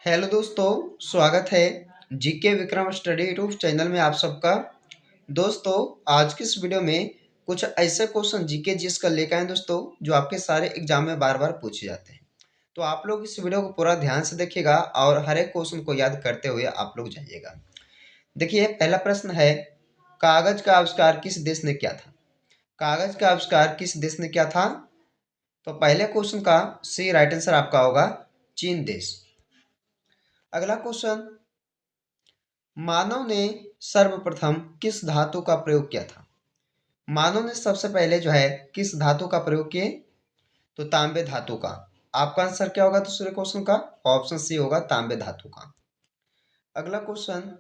Hello दोस्तों, स्वागत है GK Vikram study YouTube channel में आप सबका। दोस्तों, आज की इस वीडियो में कुछ ऐसे क्वेश्चन जीके जिस का लेकर आए दोस्तों, जो आपके सारे एग्जाम में बार बार पूछे जाते हैं। तो आप लोग इस वीडियो को पूरा ध्यान से देखिएगा और हर एक क्वेश्चन को याद करते हुए आप लोग जाइएगा। देखिए, पहला प्रश्न है, कागज का आविष्कार किस देश ने किया था? कागज का आविष्कार किस देश ने किया था? तो पहले क्वेश्चन का सी राइट आंसर आपका होगा चीन देश। अगला क्वेश्चन, मानव ने सर्वप्रथम किस धातु का प्रयोग किया था? मानव ने सबसे पहले जो है किस धातु का प्रयोग किए? तो तांबे धातु का। आपका आंसर क्या होगा दूसरे क्वेश्चन का? ऑप्शन सी होगा तांबे धातु का। अगला क्वेश्चन,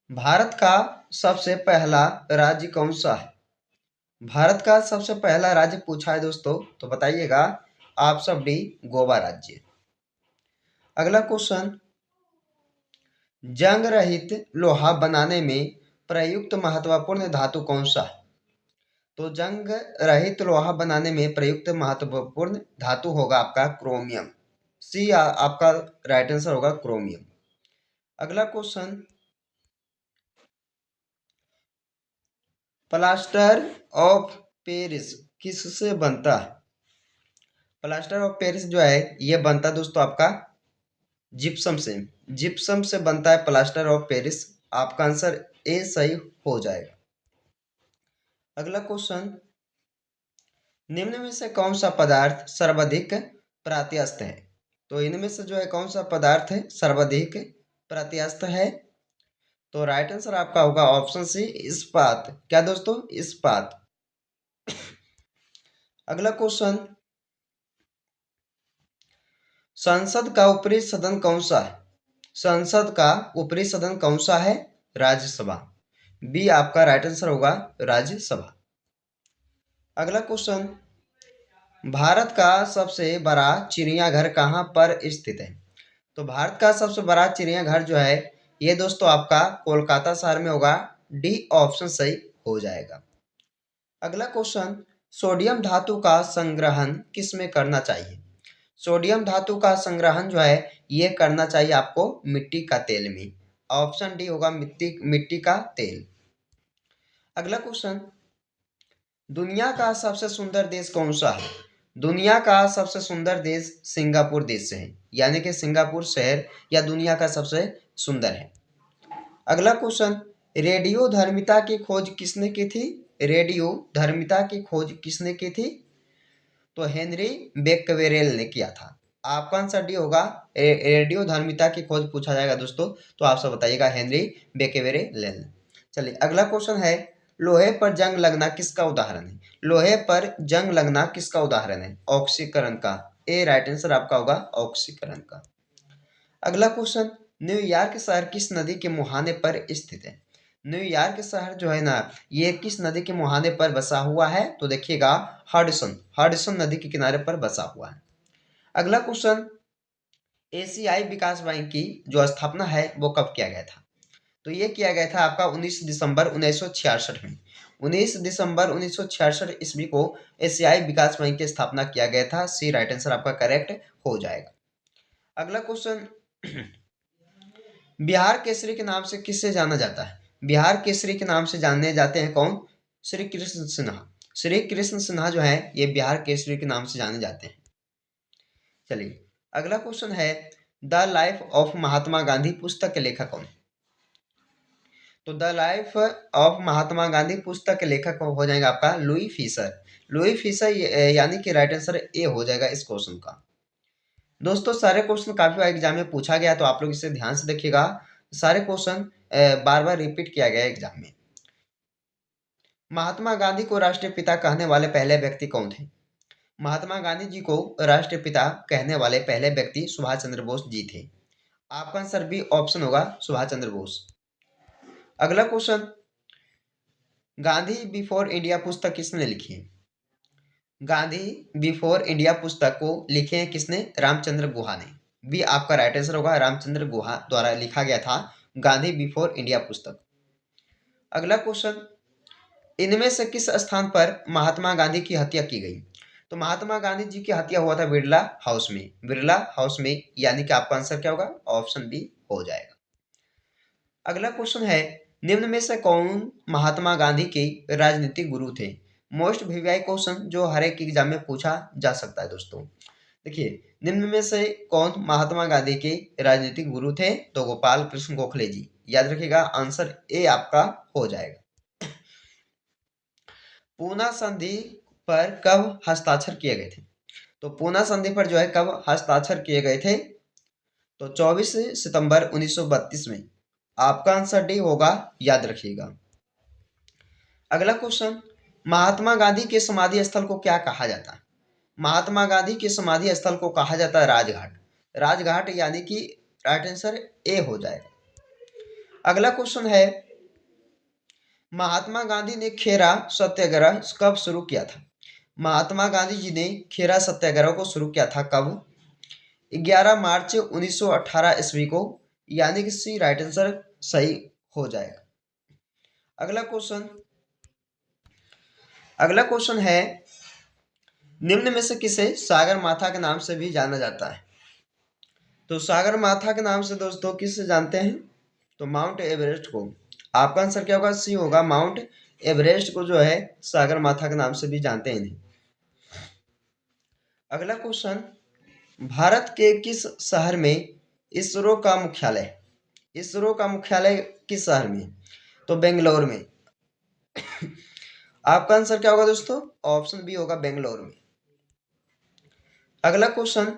भारत का सबसे पहला राज्य कौन सा है? भारत का सबसे पहला राज्य पूछा है दोस्तों, तो बताइएगा। ऑप्शन डी गोवा राज्य। अगला क्वेश्चन, जंग रहित लोहा बनाने में प्रयुक्त महत्वपूर्ण धातु कौन सा है? तो जंग रहित लोहा बनाने में प्रयुक्त महत्वपूर्ण धातु होगा आपका क्रोमियम। सी आपका राइट आंसर होगा क्रोमियम। अगला क्वेश्चन, प्लास्टर ऑफ पेरिस किससे बनता है? प्लास्टर ऑफ पेरिस जो है ये बनता है दोस्तों आपका जिप्सम से। जिप्सम से बनता है प्लास्टर ऑफ पेरिस। आपका आंसर ए सही हो जाएगा। अगला क्वेश्चन, निम्न में से कौन सा पदार्थ सर्वाधिक प्रात्यस्थ है? तो इनमें से जो है कौन सा पदार्थ है सर्वाधिक प्रात्यस्थ है? तो राइट आंसर आपका होगा ऑप्शन सी इस्पात। क्या दोस्तों? इस्पात। अगला क्वेश्चन, संसद का ऊपरी सदन कौन सा है? संसद का ऊपरी सदन कौन सा है? राज्यसभा। बी आपका राइट आंसर होगा राज्यसभा। अगला क्वेश्चन, भारत का सबसे बड़ा चिड़ियाघर कहाँ पर स्थित है? तो भारत का सबसे बड़ा चिड़ियाघर जो है ये दोस्तों आपका कोलकाता शहर में होगा। डी ऑप्शन सही हो जाएगा। अगला क्वेश्चन, सोडियम धातु का संग्रहण किस में करना चाहिए? सोडियम धातु का संग्रहण जो है ये करना चाहिए आपको मिट्टी का तेल में। ऑप्शन डी होगा मिट्टी मिट्टी का तेल। अगला क्वेश्चन, दुनिया का सबसे सुंदर देश कौन सा है? दुनिया का सबसे सुंदर देश सिंगापुर देश है, यानी कि सिंगापुर शहर या दुनिया का सबसे सुंदर है। अगला क्वेश्चन, रेडियो धर्मिता की खोज किसने की थी? रेडियो धर्मिता की खोज किसने की थी? तो हेनरी बेक्वेरेल ने किया था। आपका आंसर डी होगा। रेडियो धर्मिता की खोज पूछा जाएगा दोस्तों, तो आप सब बताइएगा हेनरी बेक्वेरेल। चलिए अगला क्वेश्चन है, लोहे पर जंग लगना किसका उदाहरण है? लोहे पर जंग लगना किसका उदाहरण है? ऑक्सीकरण का। ए राइट आंसर आपका होगा ऑक्सीकरण का। अगला क्वेश्चन, न्यूयॉर्क शहर किस नदी के मुहाने पर स्थित है? न्यूयॉर्क शहर जो है ना ये किस नदी के मुहाने पर बसा हुआ है? तो देखिएगा हडसन हडसन नदी के किनारे पर बसा हुआ है। अगला क्वेश्चन, एशियाई विकास बैंक की जो स्थापना है वो कब किया गया था? तो ये किया गया था आपका 19 दिसंबर 1966 में। 19 दिसंबर 1966 ईस्वी को एशियाई विकास बैंक की स्थापना किया गया था। सी राइट आंसर आपका करेक्ट हो जाएगा। अगला क्वेश्चन, बिहार केसरी के नाम से किससे जाना जाता है? बिहार केसरी के नाम से जाने जाते हैं कौन? श्री कृष्ण सिन्हा। श्री कृष्ण सिन्हा जो है ये बिहार केसरी के नाम से जाने जाते हैं। चलिए अगला क्वेश्चन है, the life of Mahatma Gandhi पुस्तक के लेखक कौन है? तो the life of Mahatma Gandhi पुस्तक के लेखक हो जाएगा आपका लुई फिशर। लुई फिशर यानी कि राइट आंसर ए हो जाएगा इस क्वेश्चन का। दोस्तों सारे क्वेश्चन काफी बार एग्जाम में पूछा गया, तो आप लोग इसे ध्यान से देखिएगा। सारे क्वेश्चन बार बार रिपीट किया गया एग्जाम में। महात्मा गांधी को राष्ट्रीय पिता कहने वाले पहले व्यक्ति कौन थे? महात्मा गांधी जी को राष्ट्रीय पिता कहने वाले पहले व्यक्ति सुभाष चंद्र बोस जी थे। आपका आंसर बी ऑप्शन होगा सुभाष चंद्र बोस। अगला क्वेश्चन, गांधी बिफोर इंडिया पुस्तक किसने लिखी है? गांधी बिफोर इंडिया पुस्तक को लिखे हैं किसने? रामचंद्र गुहा ने। बी आपका राइट आंसर होगा रामचंद्र गुहा द्वारा लिखा गया था गांधी बिफोर इंडिया पुस्तक। अगला क्वेश्चन, इनमें से किस स्थान पर महात्मा गांधी की हत्या की गई? तो महात्मा गांधी जी की हत्या हुआ था बिरला हाउस में, बिरला हाउस में, यानी कि आपका आंसर क्या होगा, ऑप्शन बी हो जाएगा। अगला क्वेश्चन है, निम्न में से कौन महात्मा गांधी के राजनीतिक गुरु थे? मोस्ट वीवीआई क्वेश्चन जो हर एक एग्जाम में पूछा जा सकता है दोस्तों। देखिए, निम्न में से कौन महात्मा गांधी के राजनीतिक गुरु थे? तो गोपाल कृष्ण गोखले जी। याद रखिएगा, आंसर ए आपका हो जाएगा। पूना संधि पर कब हस्ताक्षर किए गए थे? तो पूना संधि पर जो है कब हस्ताक्षर किए गए थे? तो 24 सितंबर 1932 में। आपका आंसर डी होगा, याद रखिएगा। अगला क्वेश्चन, महात्मा गांधी के समाधि स्थल को क्या कहा जाता है? महात्मा गांधी के समाधि स्थल को कहा जाता है राजघाट। राजघाट यानी कि राइट आंसर ए हो जाएगा। अगला क्वेश्चन है, महात्मा गांधी ने खेरा सत्याग्रह कब शुरू किया था? महात्मा गांधी जी ने खेरा सत्याग्रह को शुरू किया था कब? 11 मार्च 1918 ईस्वी को, यानी कि सी राइट आंसर सही हो जाएगा। अगला क्वेश्चन है, निम्न में से किसे सागर माथा के नाम से भी जाना जाता है? तो सागर माथा के नाम से दोस्तों किससे जानते हैं? तो माउंट एवरेस्ट को। आपका आंसर क्या होगा, सी होगा, माउंट एवरेस्ट को जो है सागर माथा के नाम से भी जानते हैं इन्हें। अगला क्वेश्चन, भारत के किस शहर में इसरो का मुख्यालय? इसरो का मुख्यालय किस शहर में? तो बेंगलोर में। आपका आंसर क्या होगा दोस्तों, ऑप्शन बी होगा, बेंगलोर में। अगला क्वेश्चन,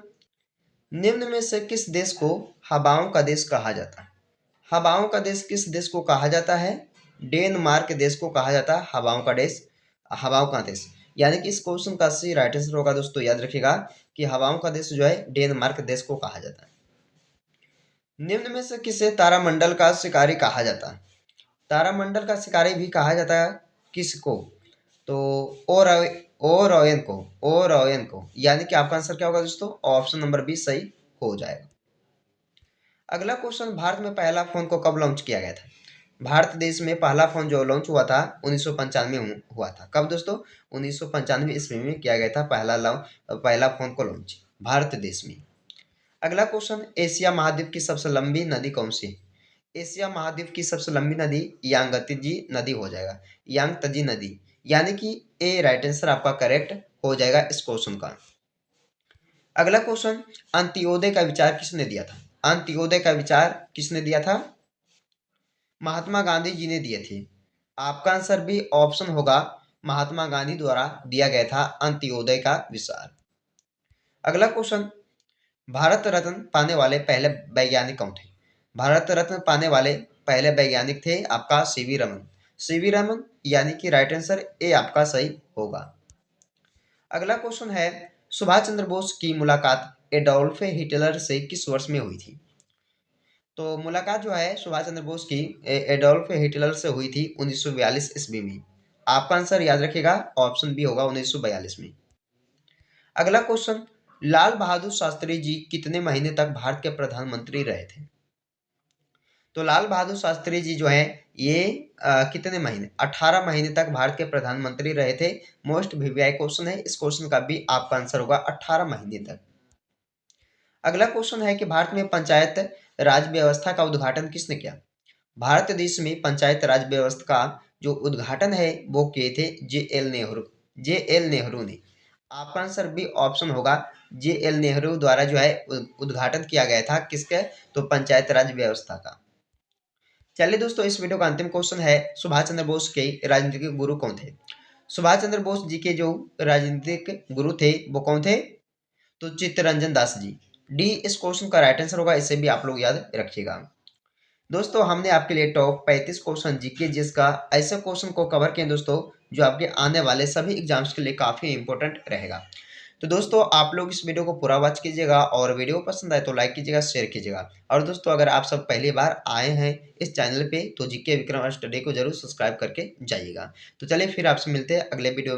निम्न में से किस देश को हवाओं का देश कहा जाता है? हवाओं का देश किस देश को कहा जाता है? डेनमार्क देश को कहा जाता है हवाओं का देश, हवाओं का देश। यानी कि इस क्वेश्चन का सी राइट आंसर होगा दोस्तों, याद रखिएगा कि हवाओं का देश जो है डेनमार्क देश को कहा जाता है। निम्न में से किसे तारामंडल का शिकारी कहा जाता है? तारामंडल का शिकारी भी कहा जाता है किसको? तो ओरोयन को, यानी कि आपका आंसर क्या होगा दोस्तों, ऑप्शन नंबर बी सही हो जाएगा। अगला क्वेश्चन, भारत में पहला फोन को कब लॉन्च किया गया था? भारत देश में पहला फोन जो लॉन्च हुआ था 1995 में हुआ था। कब दोस्तों? 1995 ईस्वी में किया गया था पहला फोन को लॉन्च भारत देश में। अगला क्वेश्चन, एशिया महाद्वीप की सबसे लंबी नदी कौन सी है? एशिया महाद्वीप की सबसे लंबी नदी यांगत्जी नदी हो जाएगा, यांगत्जी नदी, यानी कि ए राइट आंसर आपका करेक्ट हो जाएगा इस क्वेश्चन का। अगला क्वेश्चन, अंत्योदय का विचार किसने दिया था? अंत्योदय का विचार किसने दिया था? महात्मा गांधी जी ने दिए थे। आपका आंसर भी ऑप्शन होगा, महात्मा गांधी द्वारा दिया गया था अंत्योदय का विचार। अगला क्वेश्चन, भारत रत्न पाने वाले पहले वैज्ञानिक कौन थे? भारत रत्न पाने वाले पहले वैज्ञानिक थे आपका सीवी रमन। सीवी रमन, यानी कि राइट आंसर ए आपका सही होगा। अगला क्वेश्चन है, सुभाष चंद्र बोस की मुलाकात एडोल्फ हिटलर से किस वर्ष में हुई थी? तो मुलाकात जो है सुभाष चंद्र बोस की एडोल्फ हिटलर से हुई थी 1942 ईस्वी में। आपका आंसर याद रखिएगा, ऑप्शन बी होगा 1942 में। अगला क्वेश्चन, लाल बहादुर शास्त्री जी कितने महीने तक भारत के प्रधानमंत्री रहे थे? तो लाल बहादुर शास्त्री जी जो है ये कितने महीने, 18 महीने तक भारत के प्रधानमंत्री रहे थे। मोस्ट वीवीआई क्वेश्चन है, इस क्वेश्चन का भी आपका आंसर होगा 18 महीने तक। अगला क्वेश्चन है कि भारत में पंचायत राज व्यवस्था का उद्घाटन किसने किया? भारत देश में पंचायत राज व्यवस्था का जो उद्घाटन है वो किए थे जे एल नेहरू ने। आपका आंसर भी ऑप्शन होगा, जे.एल. नेहरू द्वारा जो है उद्घाटन किया गया था किसके? तो पंचायत राज व्यवस्था का। चलिए दोस्तों, इस वीडियो का अंतिम क्वेश्चन है, सुभाष चंद्र बोस के राजनीतिक गुरु कौन थे? सुभाष चंद्र बोस जी के जो राजनीतिक गुरु थे वो कौन थे? तो चित्तरंजन दास जी। डी इस क्वेश्चन का राइट आंसर होगा, इसे भी आप लोग याद रखिएगा। दोस्तों, हमने आपके लिए टॉप 35 क्वेश्चन जीके जिसका ऐसे क्वेश्चन को कवर किए दोस्तों जो आपके आने वाले सभी एग्जाम्स के लिए काफ़ी इंपॉर्टेंट रहेगा। तो दोस्तों, आप लोग इस वीडियो को पूरा वॉच कीजिएगा और वीडियो पसंद आए तो लाइक कीजिएगा, शेयर कीजिएगा। और दोस्तों, अगर आप सब पहली बार आए हैं इस चैनल पे तो जीके विक्रम स्टडी को जरूर सब्सक्राइब करके जाइएगा। तो चलिए फिर आपसे मिलते हैं अगले वीडियो में।